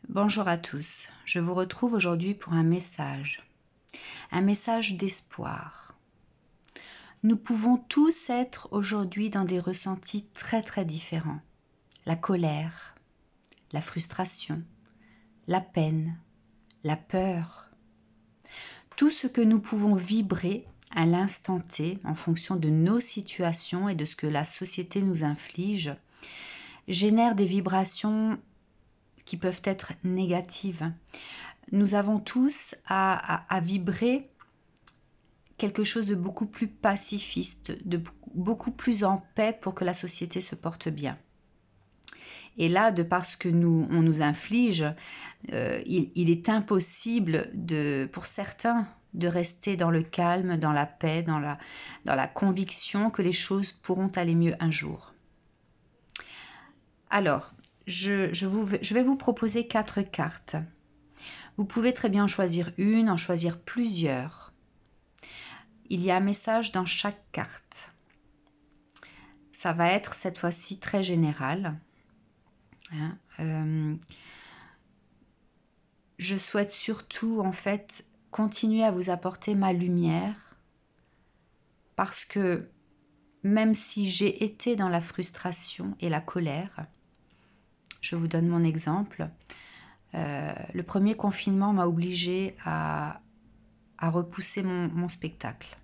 Bonjour à tous, je vous retrouve aujourd'hui pour un message d'espoir. Nous pouvons tous être aujourd'hui dans des ressentis très différents. La colère, la frustration, la peine, la peur. Tout ce que nous pouvons vibrer à l'instant T en fonction de nos situations et de ce que la société nous inflige génère des vibrations qui peuvent être négatives. Nous avons tous à vibrer quelque chose de beaucoup plus pacifiste, de beaucoup plus en paix pour que la société se porte bien. Et là, de par ce que on nous inflige, il est impossible pour certains de rester dans le calme, dans la paix, dans la conviction que les choses pourront aller mieux un jour. Alors, je vais vous proposer 4 cartes. Vous pouvez très bien en choisir une, en choisir plusieurs. Il y a un message dans chaque carte. Ça va être cette fois-ci très général. Je souhaite surtout en fait continuer à vous apporter ma lumière parce que même si j'ai été dans la frustration et la colère, je vous donne mon exemple. Le premier confinement m'a obligée à repousser mon spectacle.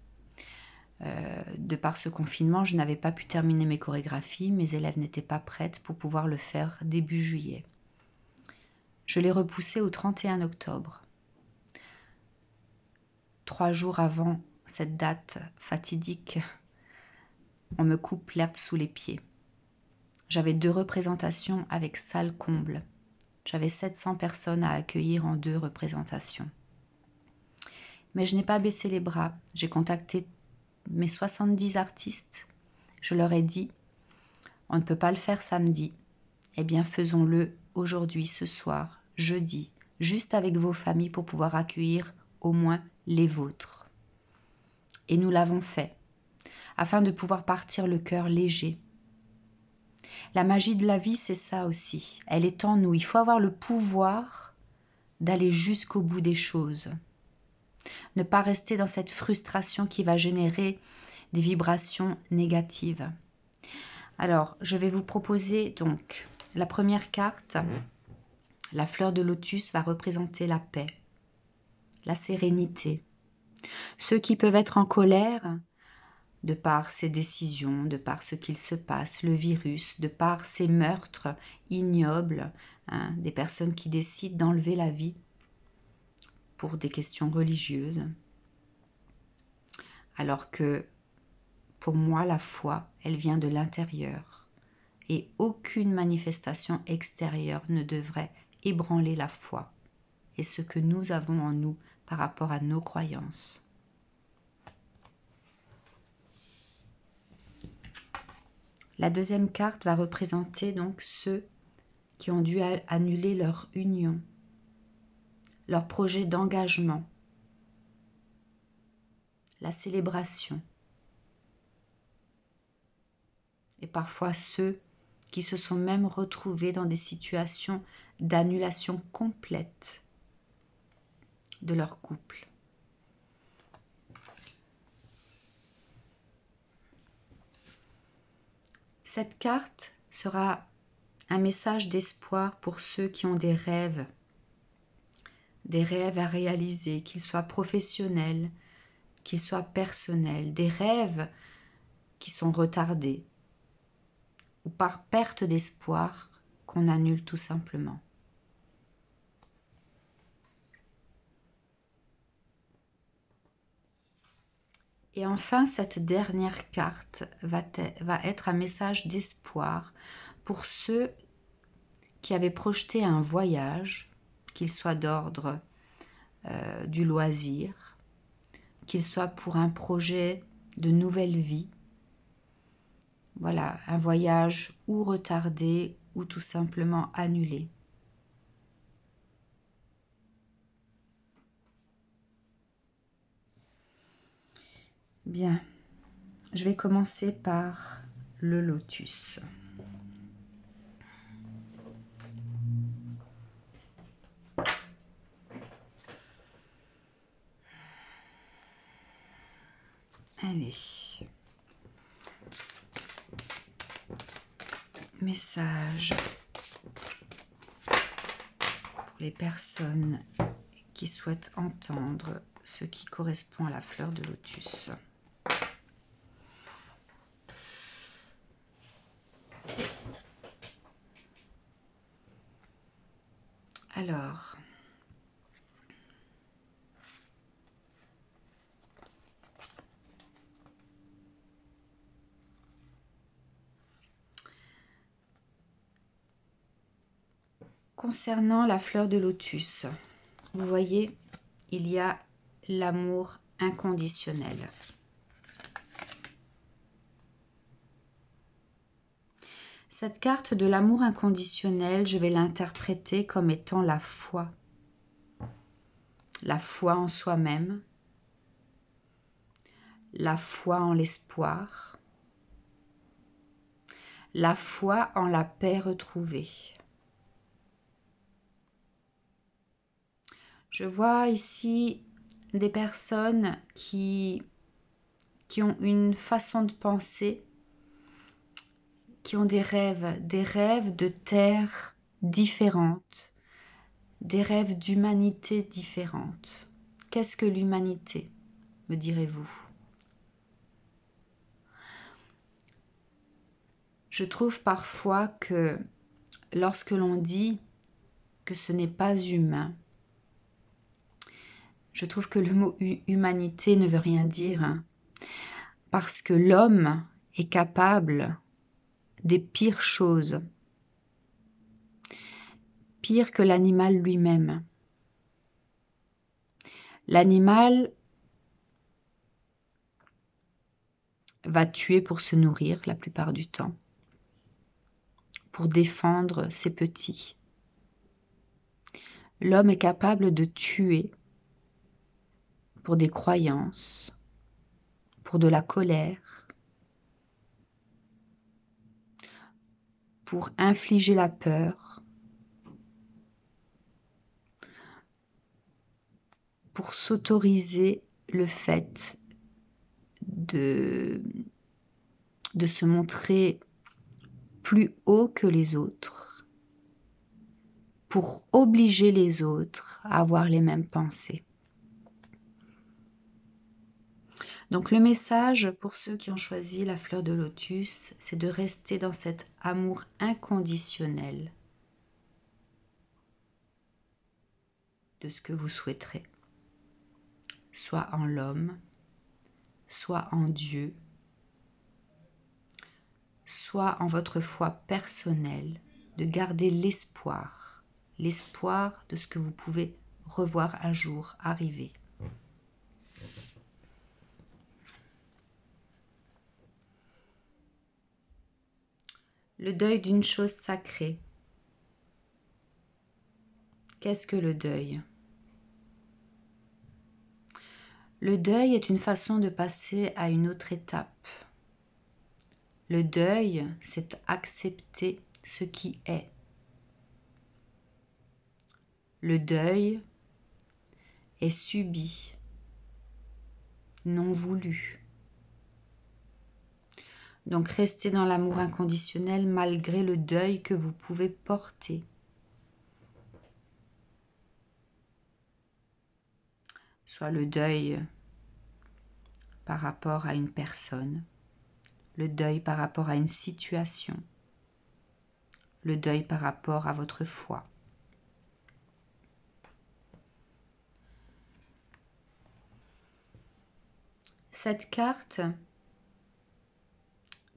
De par ce confinement, je n'avais pas pu terminer mes chorégraphies, mes élèves n'étaient pas prêtes pour pouvoir le faire début juillet. Je l'ai repoussé au 31 octobre. 3 jours avant cette date fatidique, on me coupe l'herbe sous les pieds. J'avais 2 représentations avec salle comble. J'avais 700 personnes à accueillir en 2 représentations. Mais je n'ai pas baissé les bras. J'ai contacté mes 70 artistes. Je leur ai dit, on ne peut pas le faire samedi. Eh bien, faisons-le aujourd'hui, ce soir, jeudi, juste avec vos familles pour pouvoir accueillir au moins les vôtres. Et nous l'avons fait, afin de pouvoir partir le cœur léger. La magie de la vie, c'est ça aussi. Elle est en nous. Il faut avoir le pouvoir d'aller jusqu'au bout des choses. Ne pas rester dans cette frustration qui va générer des vibrations négatives. Alors, je vais vous proposer donc la première carte. La fleur de lotus va représenter la paix, la sérénité. Ceux qui peuvent être en colère, de par ces décisions, de par ce qu'il se passe, le virus, de par ces meurtres ignobles, des personnes qui décident d'enlever la vie pour des questions religieuses. Alors que, pour moi, la foi, elle vient de l'intérieur. Et aucune manifestation extérieure ne devrait ébranler la foi et ce que nous avons en nous par rapport à nos croyances. La deuxième carte va représenter donc ceux qui ont dû annuler leur union, leur projet d'engagement, la célébration. Et parfois ceux qui se sont même retrouvés dans des situations d'annulation complète de leur couple. Cette carte sera un message d'espoir pour ceux qui ont des rêves à réaliser, qu'ils soient professionnels, qu'ils soient personnels, des rêves qui sont retardés ou par perte d'espoir qu'on annule tout simplement. Et enfin, cette dernière carte va être un message d'espoir pour ceux qui avaient projeté un voyage, qu'il soit d'ordre du loisir, qu'il soit pour un projet de nouvelle vie. Voilà, un voyage ou retardé ou tout simplement annulé. Bien, je vais commencer par le lotus. Allez. Message pour les personnes qui souhaitent entendre ce qui correspond à la fleur de lotus. Alors, concernant la fleur de lotus, vous voyez, il y a l'amour inconditionnel. Cette carte de l'amour inconditionnel, je vais l'interpréter comme étant la foi. La foi en soi-même, la foi en l'espoir, la foi en la paix retrouvée. Je vois ici des personnes qui ont une façon de penser, qui ont des rêves de terre différentes, des rêves d'humanité différentes. Qu'est-ce que l'humanité, me direz-vous? Je trouve parfois que lorsque l'on dit que ce n'est pas humain, je trouve que le mot humanité ne veut rien dire, hein, parce que l'homme est capable des pires choses, pire que l'animal lui-même. L'animal va tuer pour se nourrir la plupart du temps, pour défendre ses petits. L'homme est capable de tuer pour des croyances, pour de la colère, pour infliger la peur, pour s'autoriser le fait de se montrer plus haut que les autres, pour obliger les autres à avoir les mêmes pensées. Donc le message pour ceux qui ont choisi la fleur de lotus, c'est de rester dans cet amour inconditionnel de ce que vous souhaiterez, soit en l'homme, soit en Dieu, soit en votre foi personnelle, de garder l'espoir de ce que vous pouvez revoir un jour arriver. Le deuil d'une chose sacrée. Qu'est-ce que le deuil? Le deuil est une façon de passer à une autre étape. Le deuil, c'est accepter ce qui est. Le deuil est subi, non voulu. Donc restez dans l'amour inconditionnel malgré le deuil que vous pouvez porter. Soit le deuil par rapport à une personne, le deuil par rapport à une situation, le deuil par rapport à votre foi. Cette carte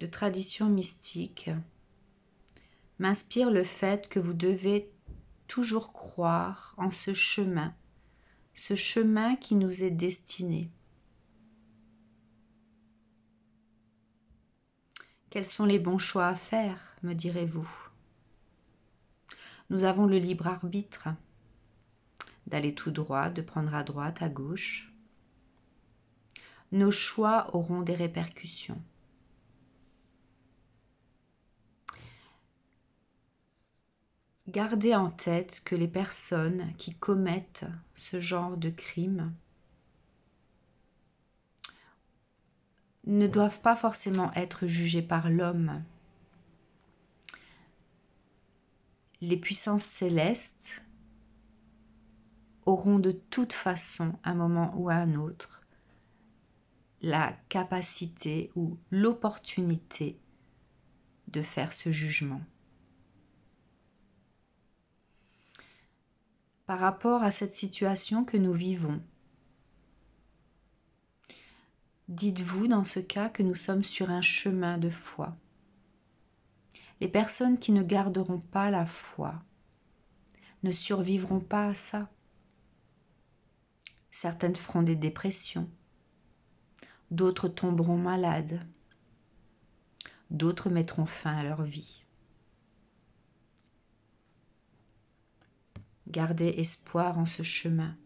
de tradition mystique m'inspire le fait que vous devez toujours croire en ce chemin qui nous est destiné. Quels sont les bons choix à faire, me direz-vous? Nous avons le libre arbitre d'aller tout droit, de prendre à droite, à gauche. Nos choix auront des répercussions. Gardez en tête que les personnes qui commettent ce genre de crime ne doivent pas forcément être jugés par l'homme. Les puissances célestes auront de toute façon, à un moment ou à un autre, la capacité ou l'opportunité de faire ce jugement. Par rapport à cette situation que nous vivons, dites-vous dans ce cas que nous sommes sur un chemin de foi. Les personnes qui ne garderont pas la foi ne survivront pas à ça. Certaines feront des dépressions, d'autres tomberont malades, d'autres mettront fin à leur vie. Gardez espoir en ce chemin,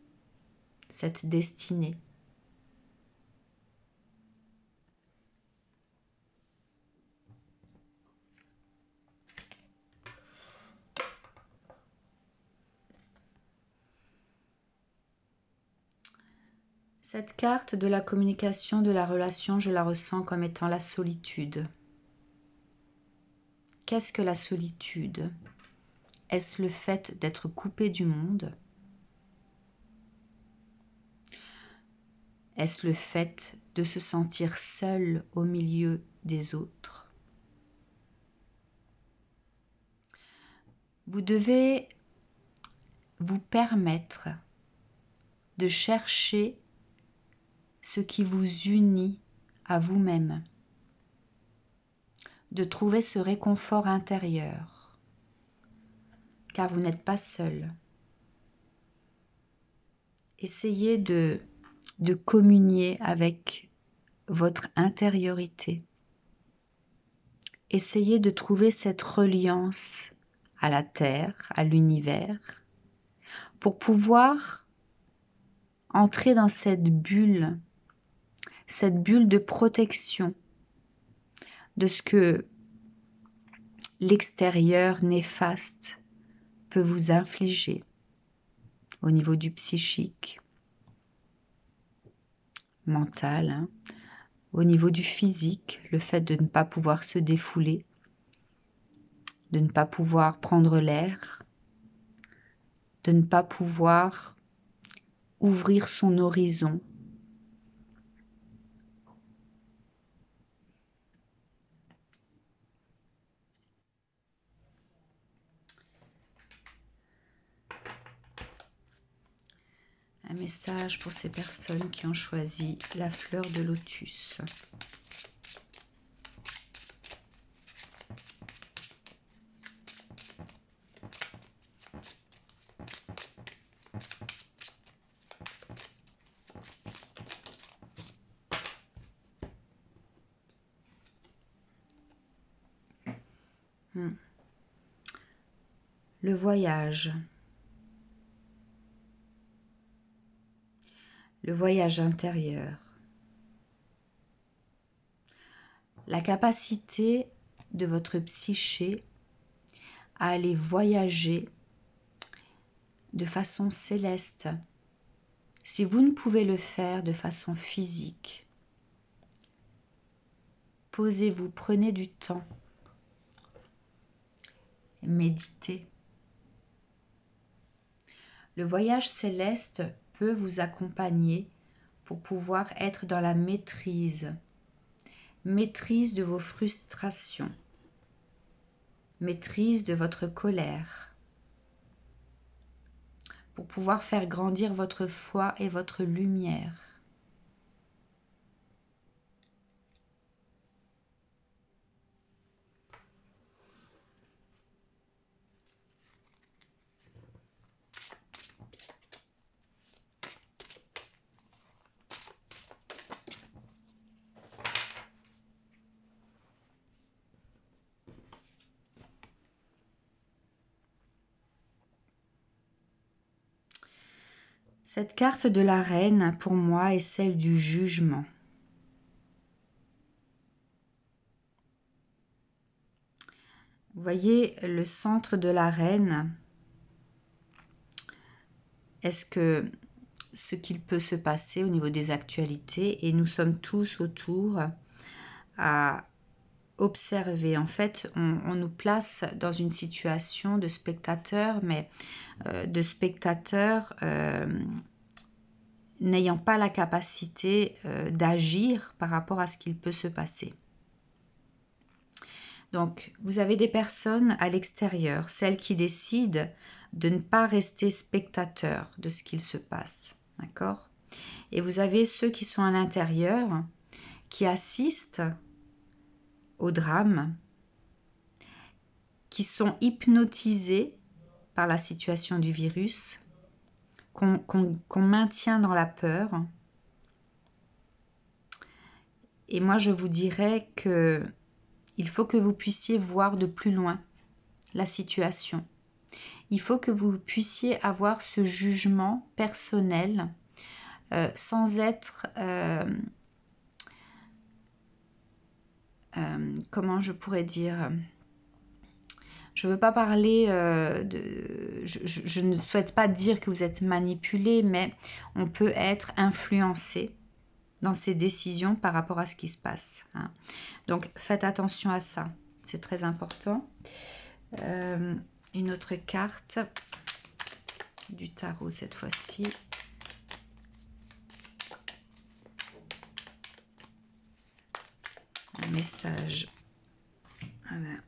cette destinée. Cette carte de la communication, de la relation, je la ressens comme étant la solitude. Qu'est-ce que la solitude ? Est-ce le fait d'être coupé du monde ? Est-ce le fait de se sentir seul au milieu des autres ? Vous devez vous permettre de chercher ce qui vous unit à vous-même, de trouver ce réconfort intérieur, car vous n'êtes pas seul. Essayez de communier avec votre intériorité. Essayez de trouver cette reliance à la terre, à l'univers, pour pouvoir entrer dans cette bulle de protection de ce que l'extérieur néfaste peut vous infliger au niveau du psychique, mental, au niveau du physique, le fait de ne pas pouvoir se défouler, de ne pas pouvoir prendre l'air, de ne pas pouvoir ouvrir son horizon. Un message pour ces personnes qui ont choisi la fleur de lotus. Le voyage. Le voyage intérieur. La capacité de votre psyché à aller voyager de façon céleste. Si vous ne pouvez le faire de façon physique, posez-vous, prenez du temps, méditez. Le voyage céleste peut vous accompagner pour pouvoir être dans la maîtrise de vos frustrations, maîtrise de votre colère, pour pouvoir faire grandir votre foi et votre lumière. Cette carte de la reine, pour moi, est celle du jugement. Vous voyez le centre de la reine. Est-ce que ce qu'il peut se passer au niveau des actualités, et nous sommes tous autour à observer. En fait, on nous place dans une situation de spectateur, mais de spectateur n'ayant pas la capacité d'agir par rapport à ce qu'il peut se passer. Donc, vous avez des personnes à l'extérieur, celles qui décident de ne pas rester spectateurs de ce qu'il se passe. D'accord ? Et vous avez ceux qui sont à l'intérieur, qui assistent au drame, qui sont hypnotisés par la situation du virus, qu'on maintient dans la peur. Et moi, je vous dirais que il faut que vous puissiez voir de plus loin la situation. Il faut que vous puissiez avoir ce jugement personnel sans être, comment je pourrais dire, je ne veux pas parler je ne souhaite pas dire que vous êtes manipulé, mais on peut être influencé dans ses décisions par rapport à ce qui se passe. Hein. Donc, faites attention à ça. C'est très important. Une autre carte du tarot cette fois-ci. Un message. Voilà.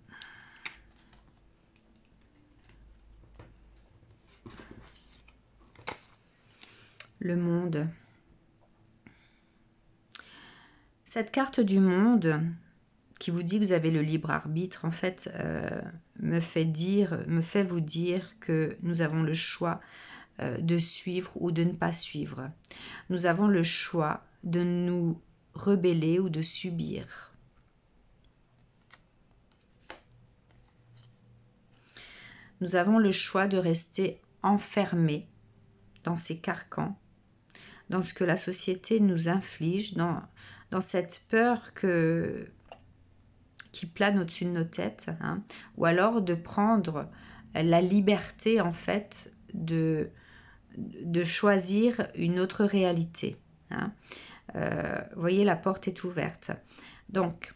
Le monde. Cette carte du monde qui vous dit que vous avez le libre arbitre, en fait, me fait vous dire que nous avons le choix de suivre ou de ne pas suivre. Nous avons le choix de nous rebeller ou de subir. Nous avons le choix de rester enfermés dans ces carcans, dans ce que la société nous inflige, dans cette peur qui plane au-dessus de nos têtes, hein, ou alors de prendre la liberté en fait de choisir une autre réalité. Hein. Vous voyez, la porte est ouverte. Donc,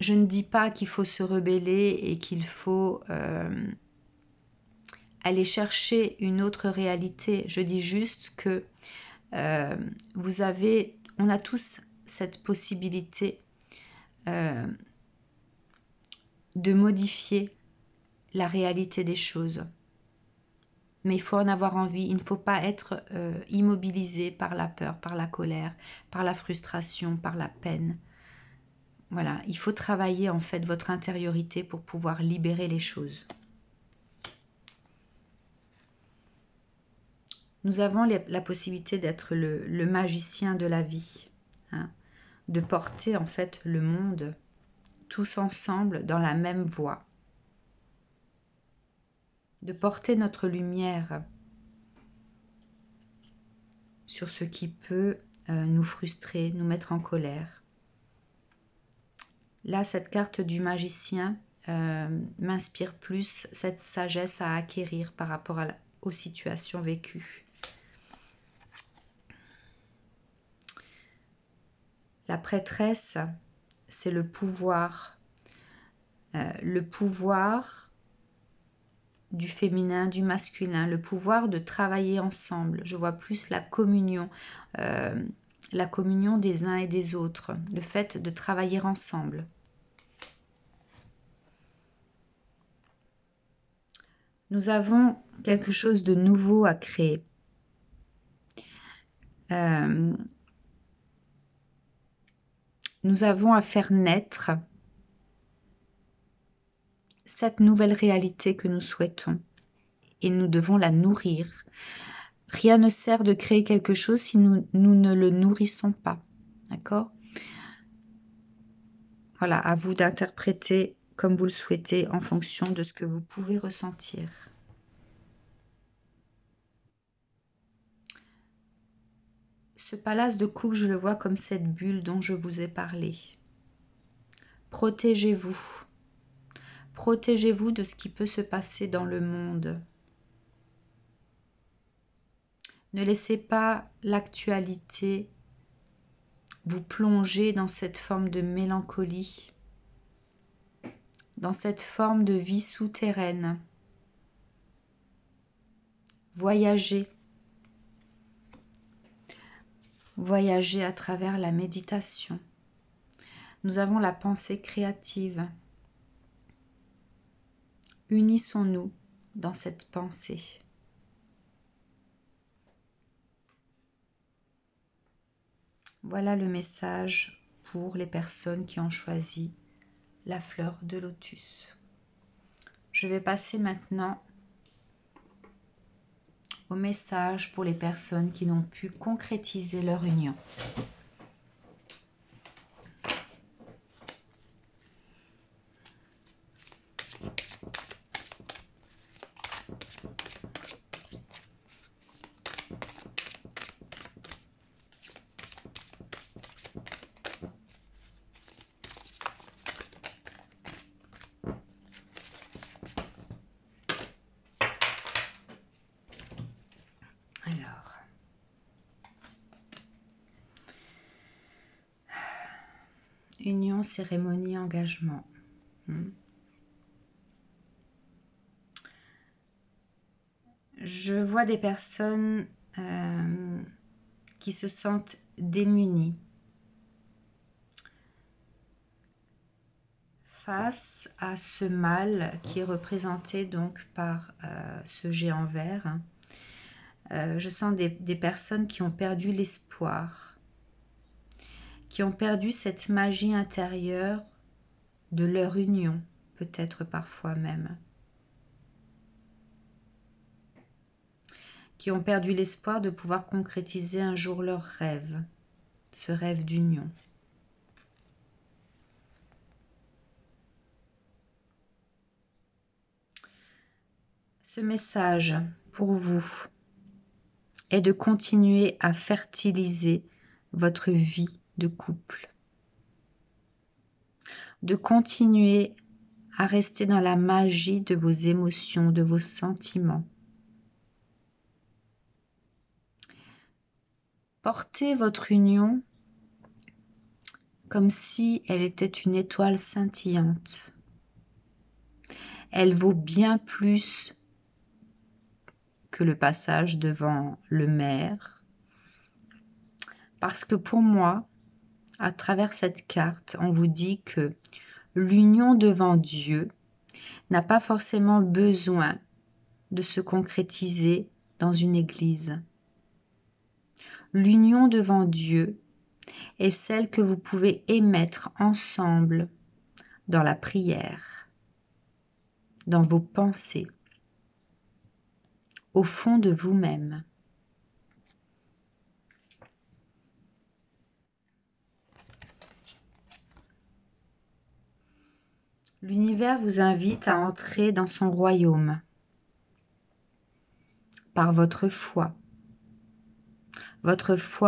je ne dis pas qu'il faut se rebeller et qu'il faut aller chercher une autre réalité. Je dis juste que on a tous cette possibilité de modifier la réalité des choses. Mais il faut en avoir envie. Il ne faut pas être immobilisé par la peur, par la colère, par la frustration, par la peine. Voilà, il faut travailler en fait votre intériorité pour pouvoir libérer les choses. Nous avons la possibilité d'être le magicien de la vie, hein, de porter en fait le monde tous ensemble dans la même voie, de porter notre lumière sur ce qui peut nous frustrer, nous mettre en colère. Là, cette carte du magicien m'inspire plus cette sagesse à acquérir par rapport aux situations vécues. La prêtresse, c'est le pouvoir du féminin, du masculin, le pouvoir de travailler ensemble. Je vois plus la communion des uns et des autres, le fait de travailler ensemble. Nous avons quelque chose de nouveau à créer. Nous avons à faire naître cette nouvelle réalité que nous souhaitons et nous devons la nourrir. Rien ne sert de créer quelque chose si nous ne le nourrissons pas. D'accord ? Voilà, à vous d'interpréter comme vous le souhaitez en fonction de ce que vous pouvez ressentir. Ce palace de coupe, je le vois comme cette bulle dont je vous ai parlé. Protégez-vous. Protégez-vous de ce qui peut se passer dans le monde. Ne laissez pas l'actualité vous plongez dans cette forme de mélancolie, dans cette forme de vie souterraine. Voyagez à travers la méditation. Nous avons la pensée créative. Unissons-nous dans cette pensée. Voilà le message pour les personnes qui ont choisi la fleur de lotus. Je vais passer maintenant au message pour les personnes qui n'ont pu concrétiser leur union. Alors, union, cérémonie, engagement. Je vois des personnes qui se sentent démunies face à ce mal qui est représenté donc par ce géant vert. Je sens des personnes qui ont perdu l'espoir, qui ont perdu cette magie intérieure de leur union, peut-être parfois même, qui ont perdu l'espoir de pouvoir concrétiser un jour leur rêve, ce rêve d'union. Ce message pour vous est de continuer à fertiliser votre vie de couple, de continuer à rester dans la magie de vos émotions, de vos sentiments. Portez votre union comme si elle était une étoile scintillante. Elle vaut bien plus que le passage devant le maire. Parce que pour moi, à travers cette carte, on vous dit que l'union devant Dieu n'a pas forcément besoin de se concrétiser dans une église. L'union devant Dieu est celle que vous pouvez émettre ensemble dans la prière, dans vos pensées, au fond de vous-même. L'univers vous invite à entrer dans son royaume par votre foi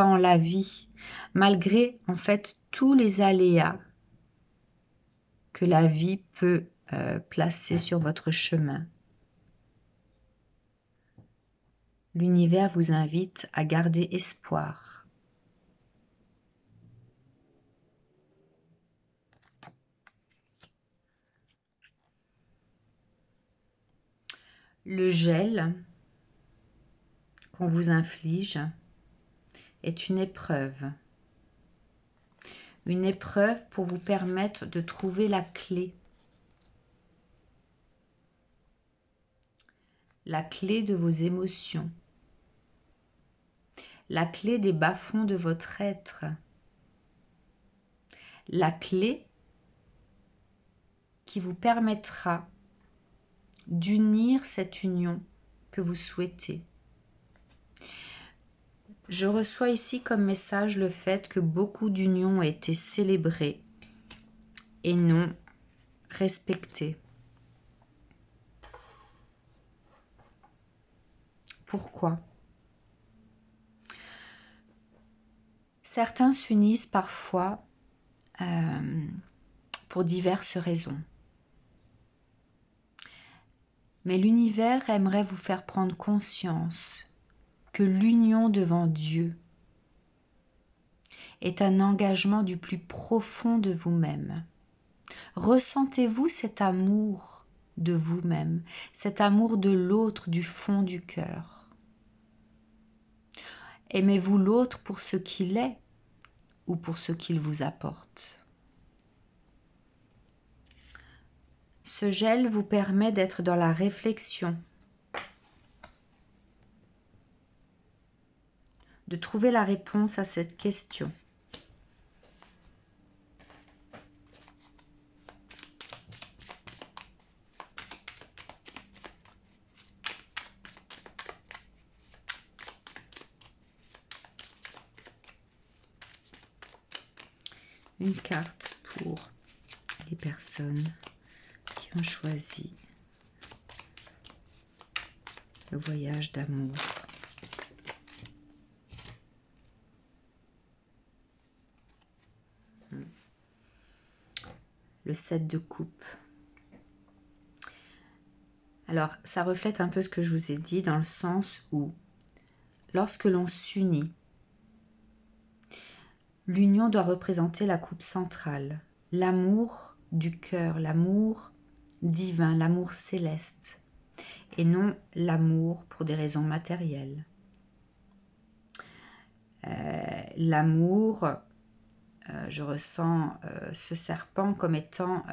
en la vie, malgré en fait tous les aléas que la vie peut placer sur votre chemin. L'univers vous invite à garder espoir. Le gel qu'on vous inflige est une épreuve pour vous permettre de trouver la clé de vos émotions, la clé des bas-fonds de votre être, la clé qui vous permettra d'unir cette union que vous souhaitez. Je reçois ici comme message le fait que beaucoup d'unions ont été célébrées et non respectées. Pourquoi ? Certains s'unissent parfois pour diverses raisons. Mais l'univers aimerait vous faire prendre conscience que l'union devant Dieu est un engagement du plus profond de vous-même. Ressentez-vous cet amour de vous-même, cet amour de l'autre du fond du cœur? Aimez-vous l'autre pour ce qu'il est ou pour ce qu'il vous apporte? Ce gel vous permet d'être dans la réflexion, de trouver la réponse à cette question. Une carte pour les personnes qui ont choisi le voyage d'amour. Le 7 de coupe. Alors, ça reflète un peu ce que je vous ai dit dans le sens où, lorsque l'on s'unit, l'union doit représenter la coupe centrale, l'amour du cœur, l'amour divin, l'amour céleste, et non l'amour pour des raisons matérielles. L'amour, je ressens ce serpent comme étant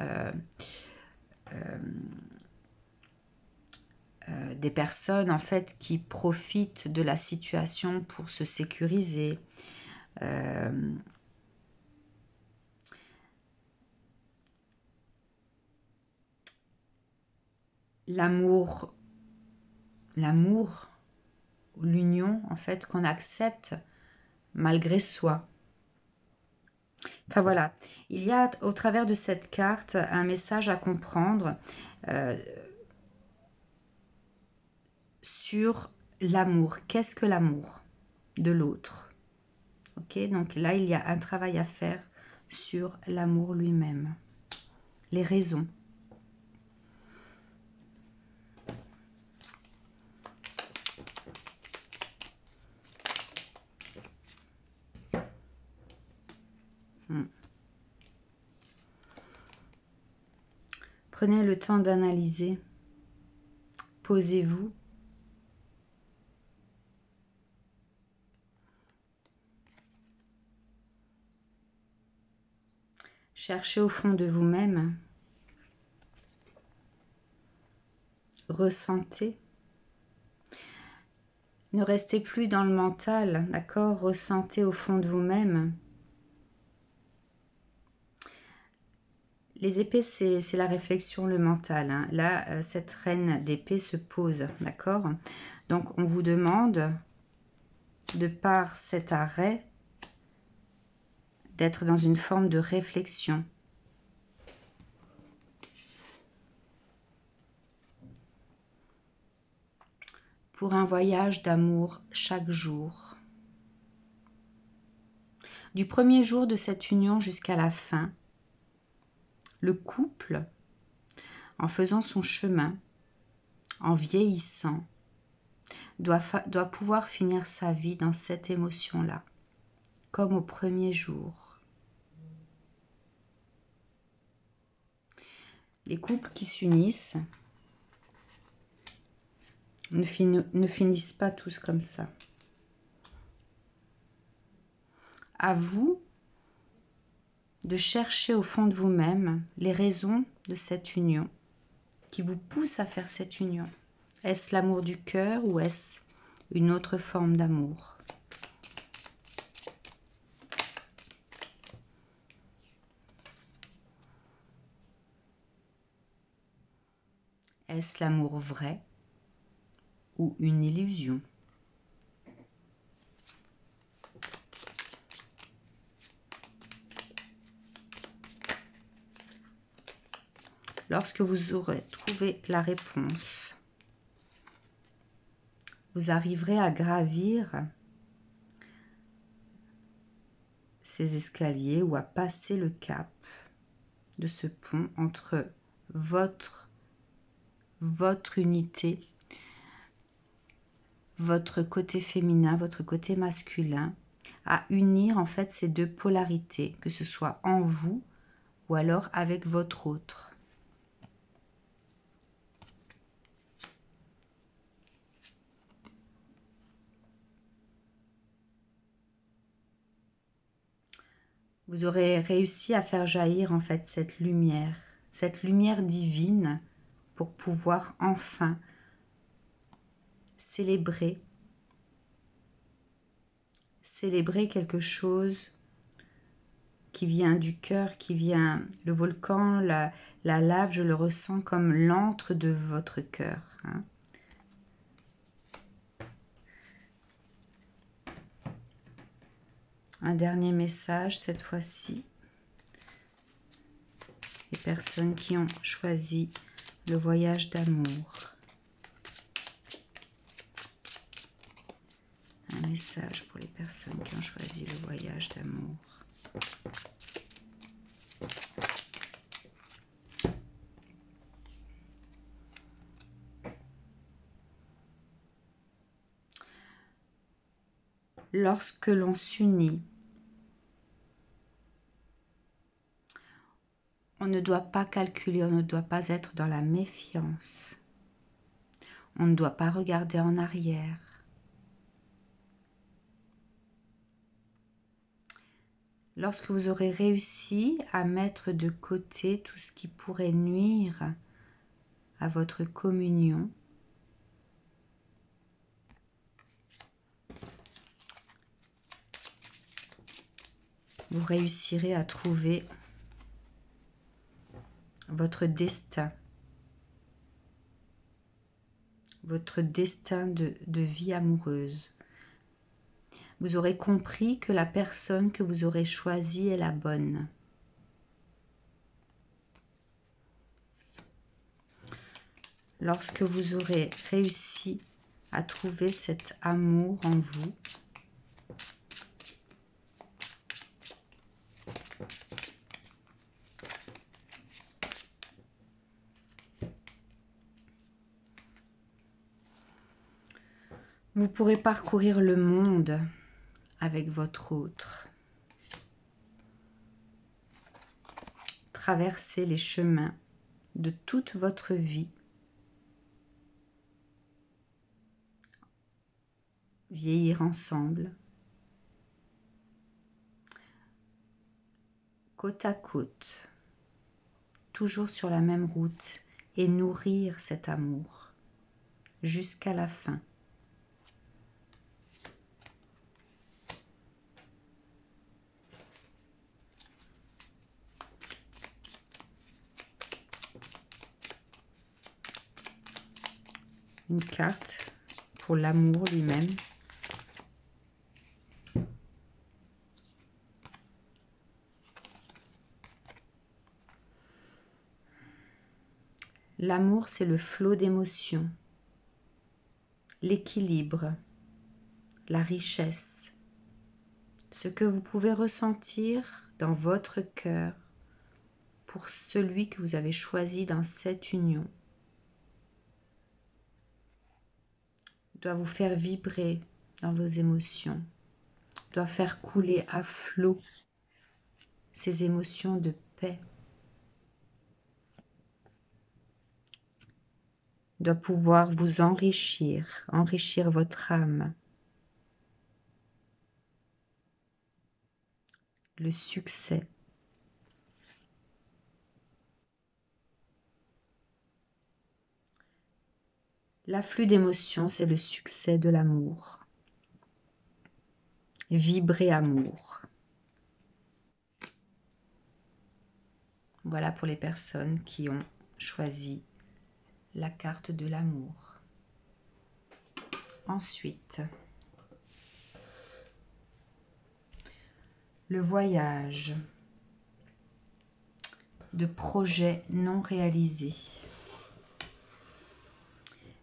des personnes en fait qui profitent de la situation pour se sécuriser. L'amour, l'union en fait qu'on accepte malgré soi. Enfin voilà, il y a au travers de cette carte un message à comprendre sur l'amour. Qu'est-ce que l'amour de l'autre? Ok, donc là il y a un travail à faire sur l'amour lui-même. Les raisons. Prenez le temps d'analyser. Posez-vous. Cherchez au fond de vous-même. Ressentez. Ne restez plus dans le mental, d'accord? Ressentez au fond de vous-même. Les épées, c'est la réflexion, le mental. Hein. Là, cette reine d'épée se pose, d'accord? Donc, on vous demande, de par cet arrêt, d'être dans une forme de réflexion. Pour un voyage d'amour chaque jour. Du premier jour de cette union jusqu'à la fin, le couple, en faisant son chemin, en vieillissant, doit pouvoir finir sa vie dans cette émotion-là, comme au premier jour. Les couples qui s'unissent ne finissent pas tous comme ça. À vous de chercher au fond de vous-même les raisons de cette union qui vous poussent à faire cette union. Est-ce l'amour du cœur ou est-ce une autre forme d'amour? Est-ce l'amour vrai ou une illusion? Lorsque vous aurez trouvé la réponse, vous arriverez à gravir ces escaliers ou à passer le cap de ce pont entre votre unité, votre côté féminin, votre côté masculin à unir en fait ces deux polarités, que ce soit en vous ou alors avec votre autre. Vous aurez réussi à faire jaillir en fait cette lumière divine pour pouvoir enfin célébrer quelque chose qui vient du cœur, qui vient, le volcan, la lave, je le ressens comme l'antre de votre cœur. Hein. Un dernier message cette fois-ci. Les personnes qui ont choisi le voyage d'amour. Un message pour les personnes qui ont choisi le voyage d'amour. Lorsque l'on s'unit, on ne doit pas calculer, on ne doit pas être dans la méfiance. On ne doit pas regarder en arrière. Lorsque vous aurez réussi à mettre de côté tout ce qui pourrait nuire à votre communion, vous réussirez à trouver votre destin de vie amoureuse. Vous aurez compris que la personne que vous aurez choisie est la bonne. Lorsque vous aurez réussi à trouver cet amour en vous, vous pourrez parcourir le monde avec votre autre. Traverser les chemins de toute votre vie. Vieillir ensemble. Côte à côte. Toujours sur la même route. Et nourrir cet amour. Jusqu'à la fin. Une carte pour l'amour lui-même. L'amour, c'est le flot d'émotions, l'équilibre, la richesse, ce que vous pouvez ressentir dans votre cœur pour celui que vous avez choisi dans cette union. Doit vous faire vibrer dans vos émotions, doit faire couler à flot ces émotions de paix, doit pouvoir vous enrichir votre âme. Le succès. L'afflux d'émotions, c'est le succès de l'amour. Vibrer amour. Voilà pour les personnes qui ont choisi la carte de l'amour. Ensuite, le voyage de projets non réalisés.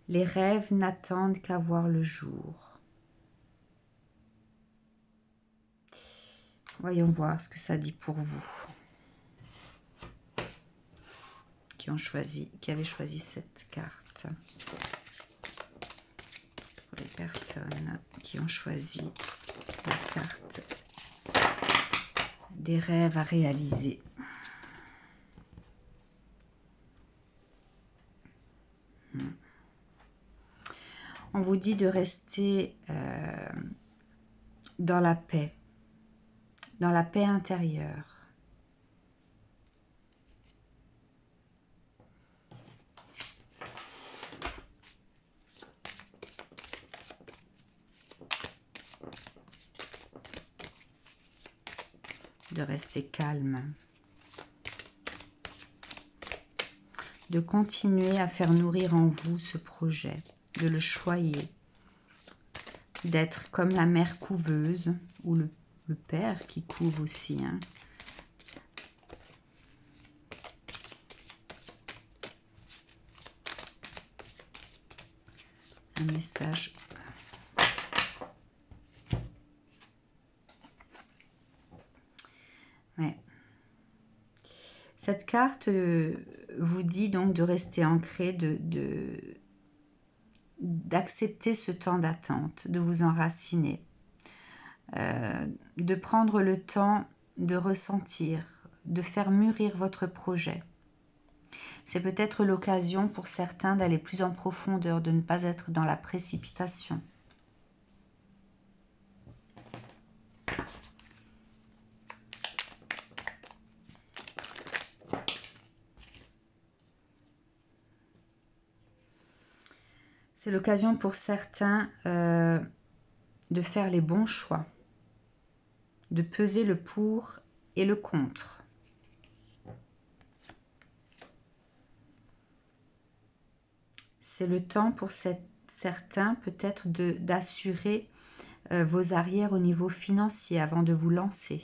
Les rêves n'attendent qu'à voir le jour. Voyons voir ce que ça dit pour vous qui avez choisi cette carte. Pour les personnes qui ont choisi la carte des rêves à réaliser. On vous dit de rester dans la paix intérieure. De rester calme. De continuer à faire nourrir en vous ce projet, de le choyer, d'être comme la mère couveuse ou le père qui couve aussi. Hein. Un message. Ouais. Cette carte vous dit donc de rester ancré, d'accepter ce temps d'attente, de vous enraciner, de prendre le temps de ressentir, de faire mûrir votre projet. C'est peut-être l'occasion pour certains d'aller plus en profondeur, de ne pas être dans la précipitation. C'est l'occasion pour certains de faire les bons choix, de peser le pour et le contre. C'est le temps pour certains peut-être d'assurer vos arrières au niveau financier avant de vous lancer.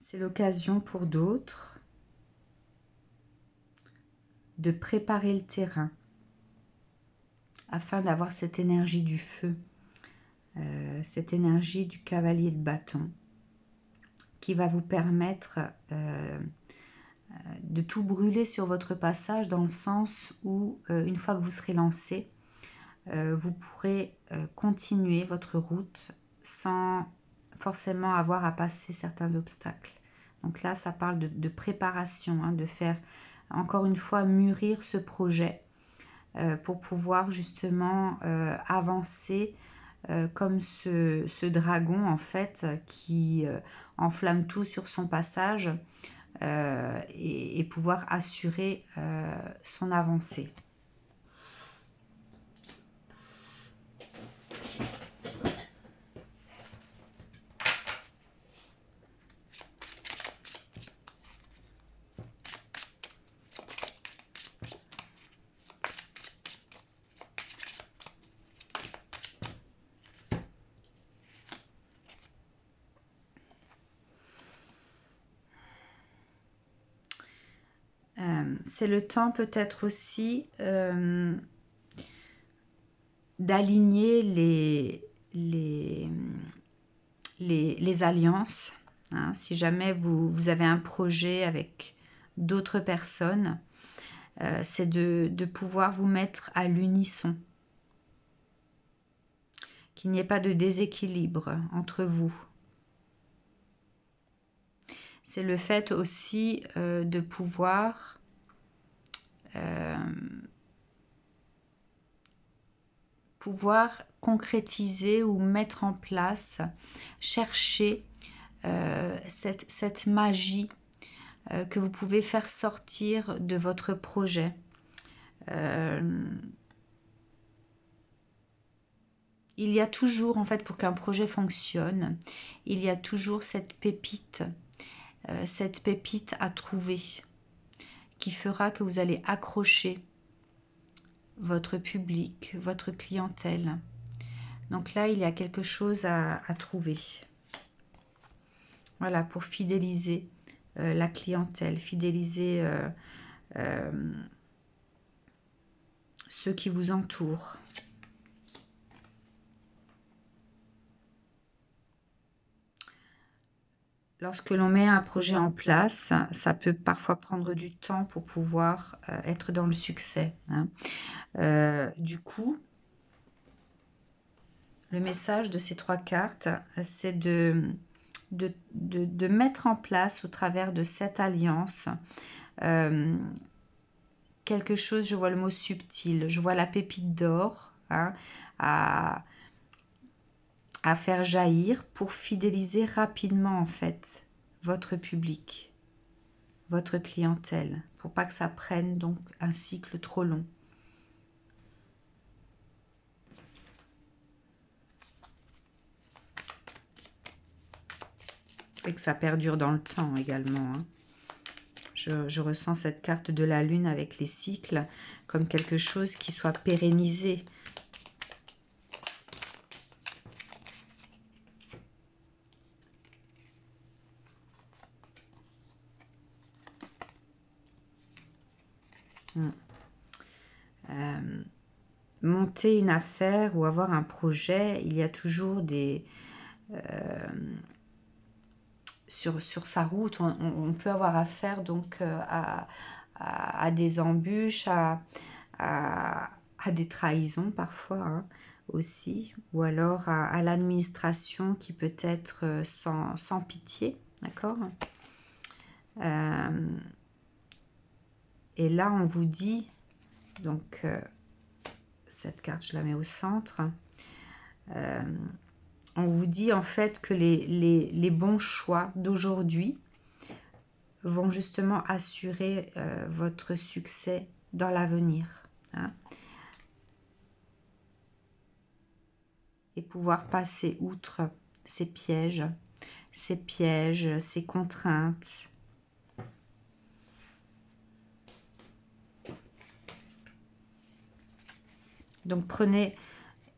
C'est l'occasion pour d'autres de préparer le terrain afin d'avoir cette énergie du feu, cette énergie du cavalier de bâton qui va vous permettre de tout brûler sur votre passage dans le sens où une fois que vous serez lancé, vous pourrez continuer votre route sans forcément avoir à passer certains obstacles. Donc là, ça parle de préparation, hein, de faire encore une fois mûrir ce projet pour pouvoir justement avancer comme ce dragon en fait qui enflamme tout sur son passage et pouvoir assurer son avancée. C'est le temps peut-être aussi d'aligner les alliances. Hein. Si jamais vous avez un projet avec d'autres personnes, c'est de pouvoir vous mettre à l'unisson. Qu'il n'y ait pas de déséquilibre entre vous. C'est le fait aussi de pouvoir concrétiser ou mettre en place, chercher cette magie que vous pouvez faire sortir de votre projet. Il y a toujours, en fait, pour qu'un projet fonctionne, il y a toujours cette pépite à trouver qui fera que vous allez accrocher votre public, votre clientèle, Donc là, il y a quelque chose à trouver. Voilà, pour fidéliser la clientèle, fidéliser ceux qui vous entourent. Lorsque l'on met un projet en place, ça peut parfois prendre du temps pour pouvoir être dans le succès, hein. Du coup, le message de ces 3 cartes, c'est de mettre en place au travers de cette alliance quelque chose, je vois le mot subtil, je vois la pépite d'or, hein, à faire jaillir pour fidéliser rapidement en fait votre public, votre clientèle, pour pas que ça prenne donc un cycle trop long. Et que ça perdure dans le temps également, hein. Je ressens cette carte de la lune avec les cycles comme quelque chose qui soit pérennisé. Monter une affaire ou avoir un projet, il y a toujours des... sur sa route, on peut avoir affaire donc à des embûches, à des trahisons parfois, hein, aussi, ou alors à l'administration qui peut être sans pitié, d'accord. Et là, on vous dit, donc cette carte, je la mets au centre, on vous dit en fait que les bons choix d'aujourd'hui vont justement assurer votre succès dans l'avenir, hein, et pouvoir passer outre ces pièges, ces contraintes. Donc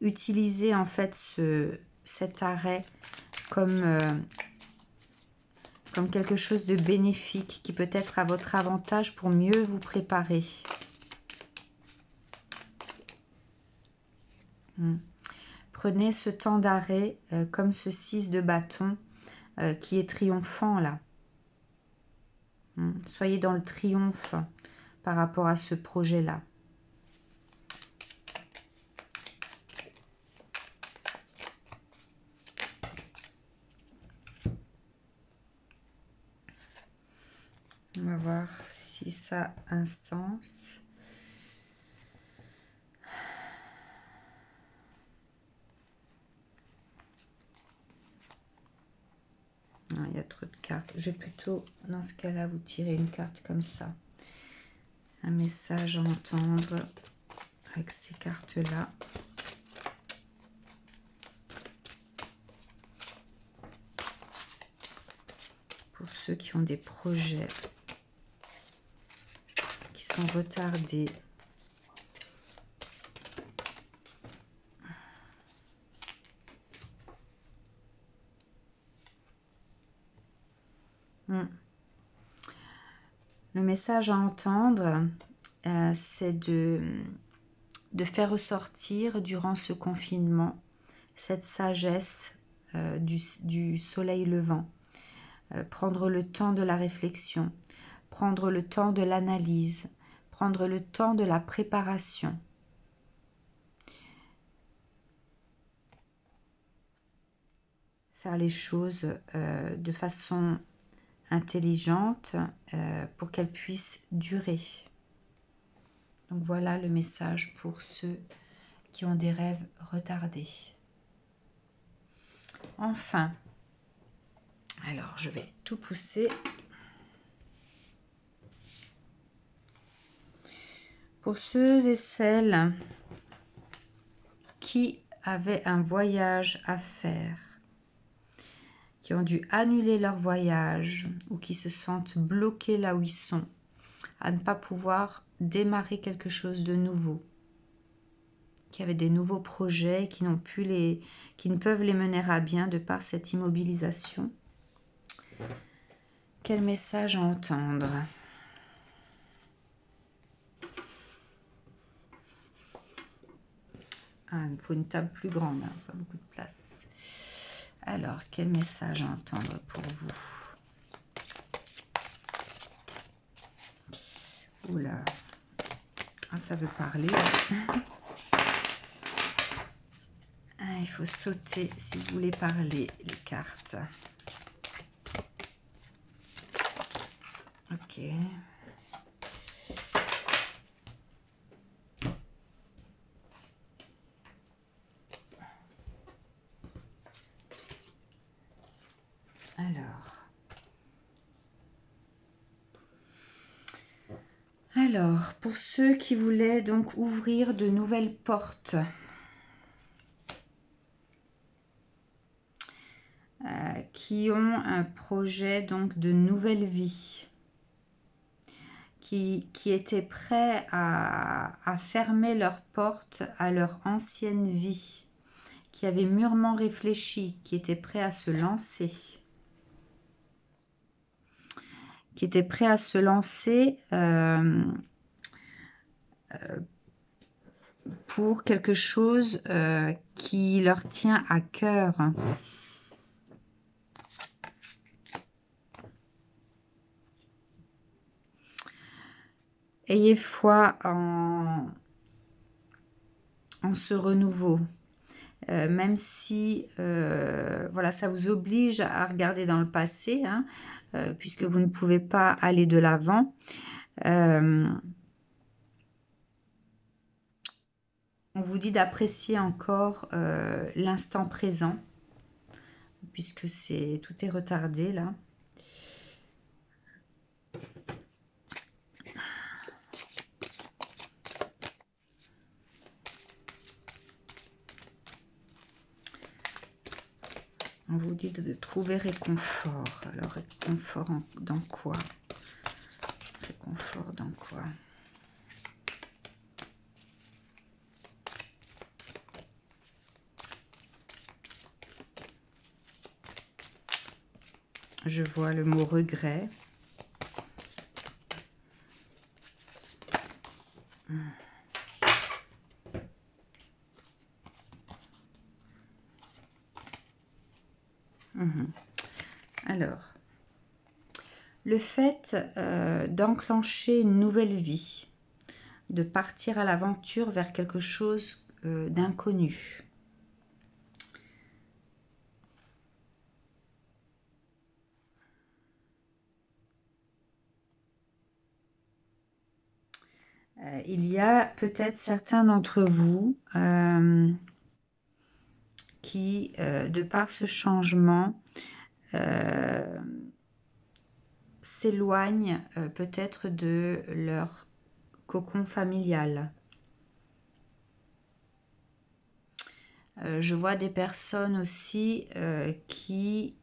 utilisez en fait cet arrêt comme quelque chose de bénéfique qui peut être à votre avantage pour mieux vous préparer. Prenez ce temps d'arrêt comme ce 6 de bâton qui est triomphant là. Soyez dans le triomphe par rapport à ce projet-là. On va voir si ça a un sens. Il y a trop de cartes. Je vais plutôt, dans ce cas-là, vous tirer une carte comme ça. Un message à entendre avec ces cartes-là. Pour ceux qui ont des projets qui sont retardés. Le message à entendre, c'est de faire ressortir durant ce confinement cette sagesse du soleil levant. Prendre le temps de la réflexion, prendre le temps de l'analyse, prendre le temps de la préparation. Faire les choses de façon intelligente pour qu'elles puissent durer. Donc voilà le message pour ceux qui ont des rêves retardés. Enfin, alors je vais tout pousser. Pour ceux et celles qui avaient un voyage à faire, qui ont dû annuler leur voyage ou qui se sentent bloqués là où ils sont, à ne pas pouvoir démarrer quelque chose de nouveau. qui avaient des nouveaux projets, qui ne peuvent les mener à bien de par cette immobilisation. Quel message à entendre? Ah, il me faut une table plus grande, hein, pas beaucoup de place. Alors, quel message à entendre pour vous? Oula, ah, ça veut parler. Ah, il faut sauter si vous voulez parler, les cartes. Ok. Alors, pour ceux qui voulaient donc ouvrir de nouvelles portes, qui ont un projet donc de nouvelle vie, qui étaient prêts à fermer leurs portes à leur ancienne vie, qui avaient mûrement réfléchi, qui étaient prêts à se lancer, pour quelque chose qui leur tient à cœur. Ayez foi en ce renouveau, même si voilà, ça vous oblige à regarder dans le passé, hein, puisque vous ne pouvez pas aller de l'avant. On vous dit d'apprécier encore l'instant présent, puisque tout est retardé là. On vous dit de trouver réconfort. Alors, réconfort dans quoi? Réconfort dans quoi? Je vois le mot regret. Alors, le fait d'enclencher une nouvelle vie, de partir à l'aventure vers quelque chose d'inconnu. Il y a peut-être certains d'entre vous qui, de par ce changement, s'éloignent peut-être de leur cocon familial. Je vois des personnes aussi qui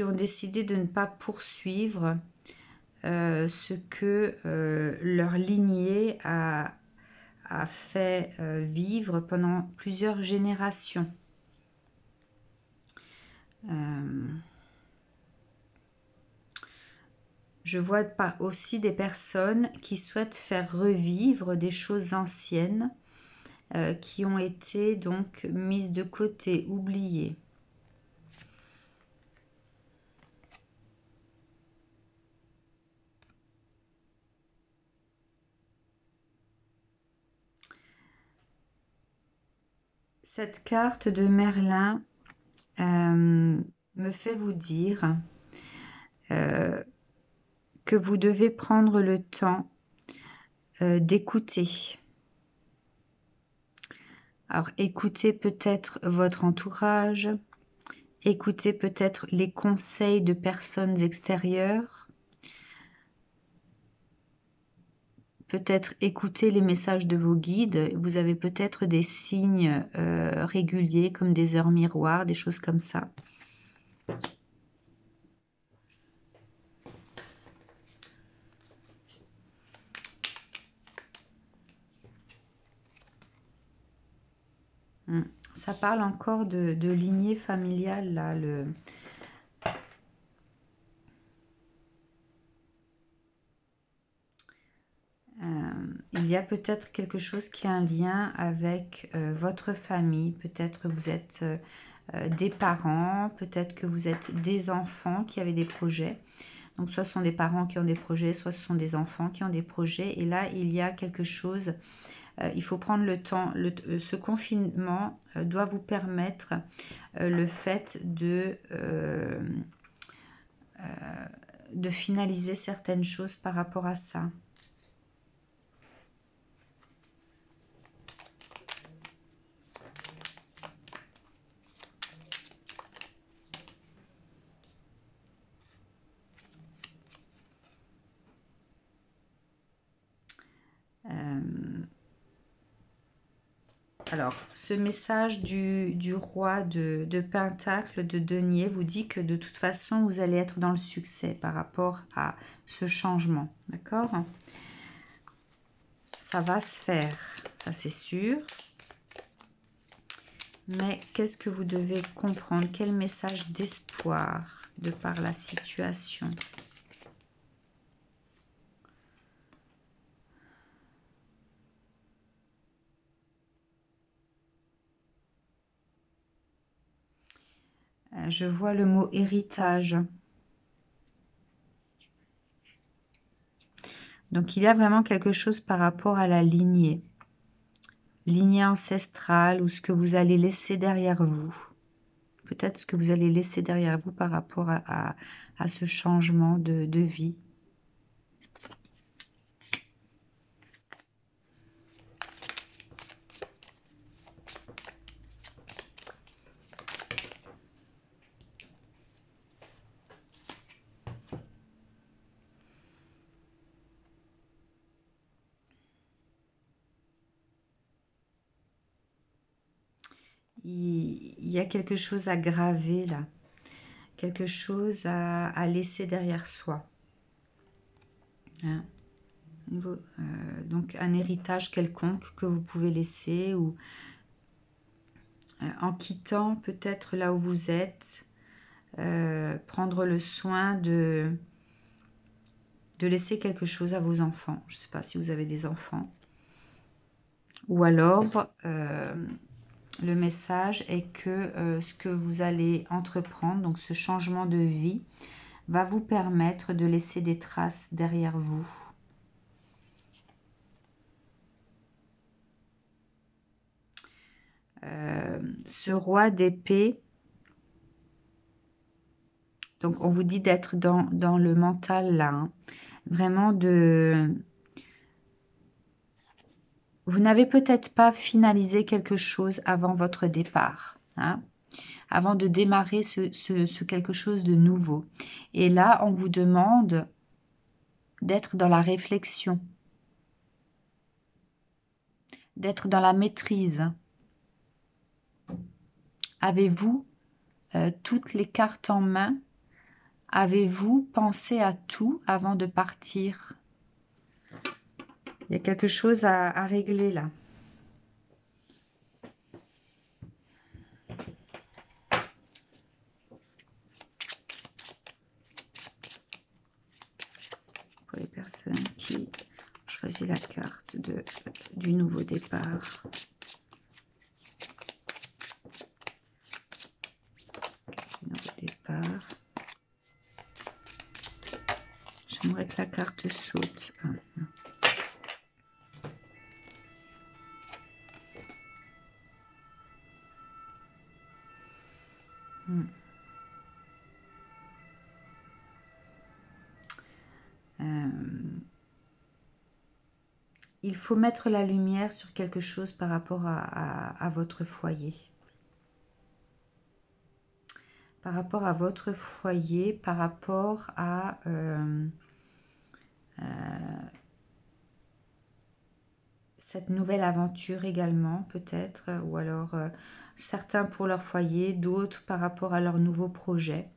ont décidé de ne pas poursuivre ce que leur lignée a fait vivre pendant plusieurs générations. Je vois aussi des personnes qui souhaitent faire revivre des choses anciennes qui ont été donc mises de côté, oubliées. Cette carte de Merlin me fait vous dire que vous devez prendre le temps d'écouter. Alors, écoutez peut-être votre entourage, écoutez peut-être les conseils de personnes extérieures, peut-être écouter les messages de vos guides. Vous avez peut-être des signes réguliers comme des heures miroirs, des choses comme ça. Ça parle encore de lignée familiale, là. Il y a peut-être quelque chose qui a un lien avec votre famille. Peut-être vous êtes des parents, peut-être que vous êtes des enfants qui avaient des projets. Donc soit ce sont des parents qui ont des projets, soit ce sont des enfants qui ont des projets. Et là, il y a quelque chose, il faut prendre le temps. Ce confinement doit vous permettre le fait de finaliser certaines choses par rapport à ça. Alors, ce message du roi de Pentacle, de denier, vous dit que de toute façon, vous allez être dans le succès par rapport à ce changement. D'accord? Ça va se faire, ça c'est sûr. Mais qu'est-ce que vous devez comprendre? Quel message d'espoir de par la situation? Je vois le mot héritage. Donc, il y a vraiment quelque chose par rapport à la lignée. Lignée ancestrale ou ce que vous allez laisser derrière vous. Peut-être ce que vous allez laisser derrière vous par rapport à ce changement de vie. Il y a quelque chose à graver là. Quelque chose à laisser derrière soi. Hein? Donc un héritage quelconque que vous pouvez laisser ou en quittant peut-être là où vous êtes, prendre le soin de laisser quelque chose à vos enfants. Je ne sais pas si vous avez des enfants. Ou alors, le message est que ce que vous allez entreprendre, donc ce changement de vie, va vous permettre de laisser des traces derrière vous. Ce roi d'épée, donc on vous dit d'être dans le mental là, hein. Vraiment vous n'avez peut-être pas finalisé quelque chose avant votre départ, hein, avant de démarrer ce quelque chose de nouveau. Et là, on vous demande d'être dans la réflexion, d'être dans la maîtrise. Avez-vous toutes les cartes en main? Avez-vous pensé à tout avant de partir? Il y a quelque chose à régler là. Pour les personnes qui ont choisi la carte du nouveau départ. J'aimerais que la carte saute. Il faut mettre la lumière sur quelque chose par rapport à votre foyer. Par rapport à votre foyer, par rapport à cette nouvelle aventure également, peut-être, ou alors certains pour leur foyer, d'autres par rapport à leur nouveau projet.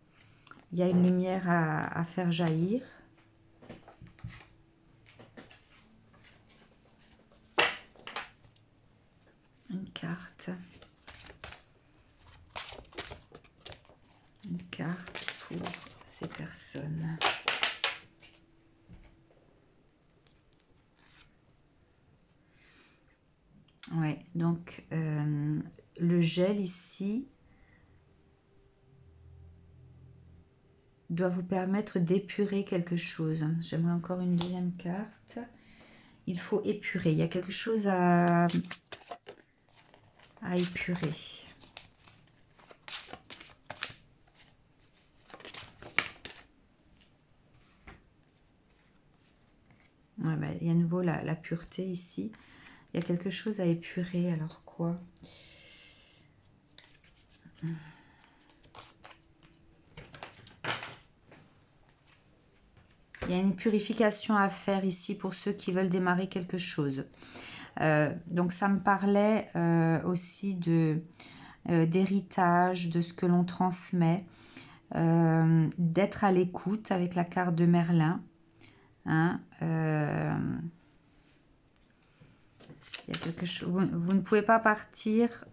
Il y a une lumière à faire jaillir. Une carte. personne. Ouais, donc le gel ici doit vous permettre d'épurer quelque chose. J'aimerais encore une deuxième carte. Il faut épurer. Il y a quelque chose à épurer. Ouais, bah, il y a à nouveau la pureté ici. Il y a quelque chose à épurer. Alors quoi? Il y a une purification à faire ici pour ceux qui veulent démarrer quelque chose. Donc ça me parlait aussi d'héritage, de ce que l'on transmet, d'être à l'écoute avec la carte de Merlin. Hein, il y a quelque chose. Vous ne pouvez pas partir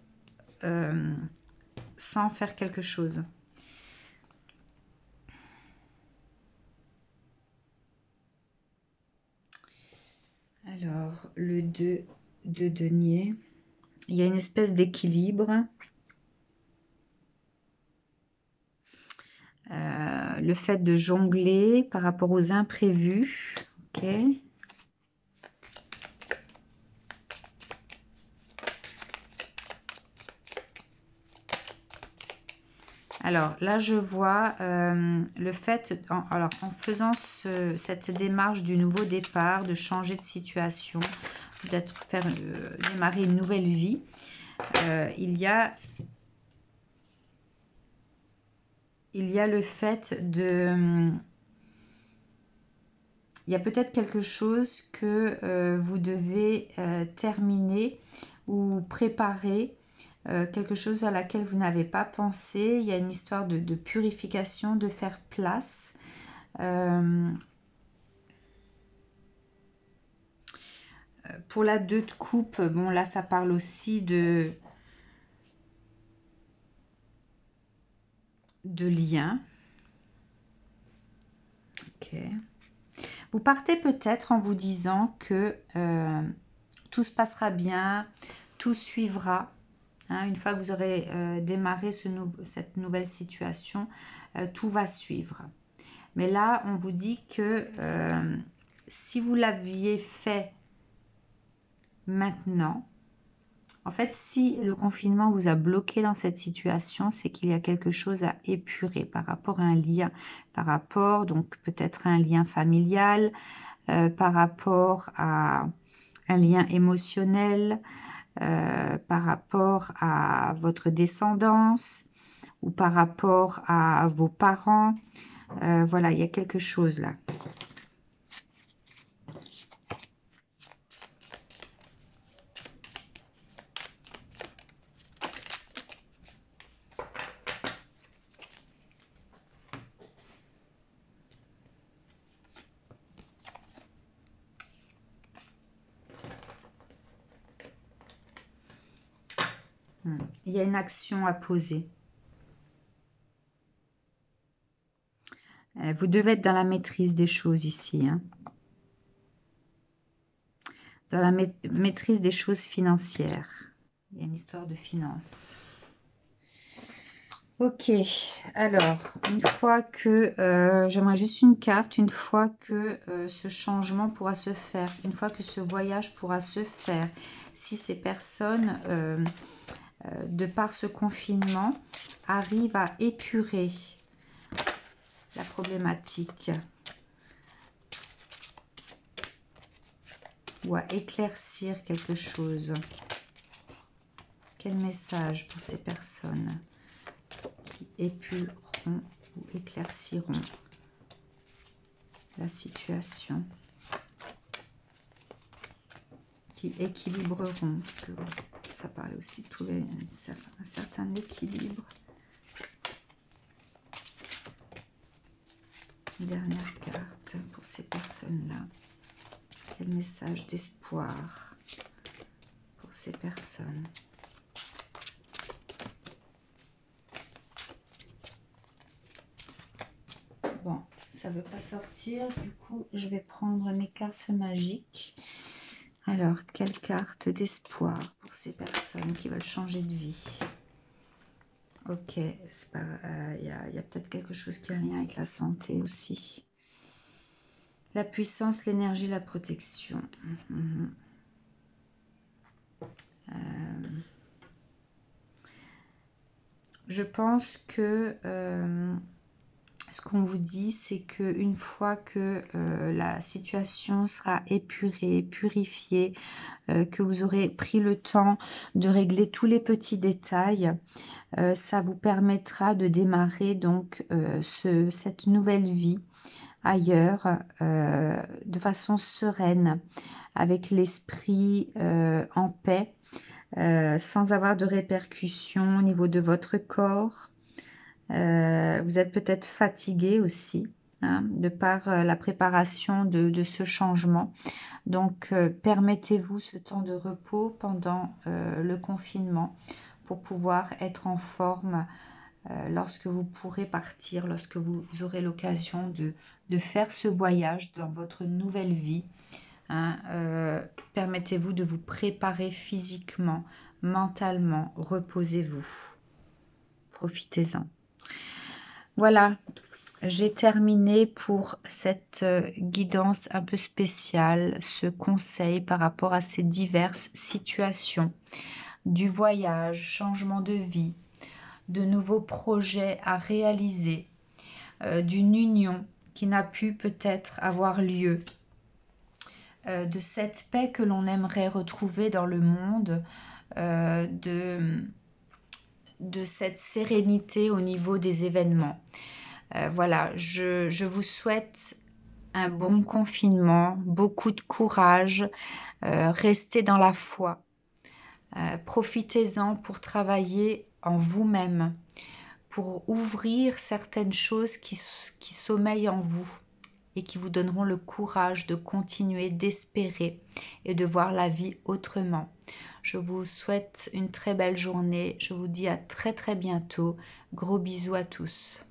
sans faire quelque chose. Alors, le 2 de denier. Il y a une espèce d'équilibre. Le fait de jongler par rapport aux imprévus. Ok. Alors là, je vois le fait, en faisant cette démarche du nouveau départ, de changer de situation, faire démarrer une nouvelle vie, il y a le fait de... il y a peut-être quelque chose que vous devez terminer ou préparer, quelque chose à laquelle vous n'avez pas pensé. Il y a une histoire de purification, de faire place. Pour la 2 de coupe, bon là ça parle aussi de lien. Ok. Vous partez peut-être en vous disant que tout se passera bien, tout suivra. Hein, une fois que vous aurez démarré cette nouvelle situation, tout va suivre. Mais là, on vous dit que si vous l'aviez fait maintenant, en fait, si le confinement vous a bloqué dans cette situation, c'est qu'il y a quelque chose à épurer par rapport à un lien, par rapport, donc peut-être un lien familial, par rapport à un lien émotionnel, par rapport à votre descendance ou par rapport à vos parents. Voilà, il y a quelque chose là. Il y a une action à poser. Vous devez être dans la maîtrise des choses ici. Hein. Dans la maîtrise des choses financières. Il y a une histoire de finances. Ok, alors, une fois que... j'aimerais juste une carte, une fois que ce changement pourra se faire, une fois que ce voyage pourra se faire, si ces personnes, de par ce confinement, arrivent à épurer la problématique ou à éclaircir quelque chose. Quel message pour ces personnes qui épureront ou éclairciront la situation, qui équilibreront, parce que ça parle aussi de trouver un certain équilibre. Une dernière carte pour ces personnes-là. Quel message d'espoir pour ces personnes? Bon, ça veut pas sortir. Du coup, je vais prendre mes cartes magiques. Alors, quelle carte d'espoir pour ces personnes qui veulent changer de vie? Ok, c'est pas, y a peut-être quelque chose qui a un lien avec la santé aussi. La puissance, l'énergie, la protection. Je pense que ce qu'on vous dit, c'est qu'une fois que la situation sera épurée, purifiée, que vous aurez pris le temps de régler tous les petits détails, ça vous permettra de démarrer donc cette nouvelle vie ailleurs de façon sereine, avec l'esprit en paix, sans avoir de répercussions au niveau de votre corps. Vous êtes peut-être fatigué aussi, hein, de par la préparation de ce changement. Donc, permettez-vous ce temps de repos pendant le confinement pour pouvoir être en forme lorsque vous pourrez partir, lorsque vous aurez l'occasion de faire ce voyage dans votre nouvelle vie. Hein, permettez-vous de vous préparer physiquement, mentalement, reposez-vous. Profitez-en. Voilà, j'ai terminé pour cette guidance un peu spéciale, ce conseil par rapport à ces diverses situations du voyage, changement de vie, de nouveaux projets à réaliser, d'une union qui n'a pu peut-être avoir lieu, de cette paix que l'on aimerait retrouver dans le monde, de cette sérénité au niveau des événements. Voilà, je vous souhaite un bon confinement, beaucoup de courage, restez dans la foi, profitez-en pour travailler en vous-même, pour ouvrir certaines choses qui sommeillent en vous et qui vous donneront le courage de continuer, d'espérer et de voir la vie autrement. Je vous souhaite une très belle journée. Je vous dis à très très bientôt. Gros bisous à tous.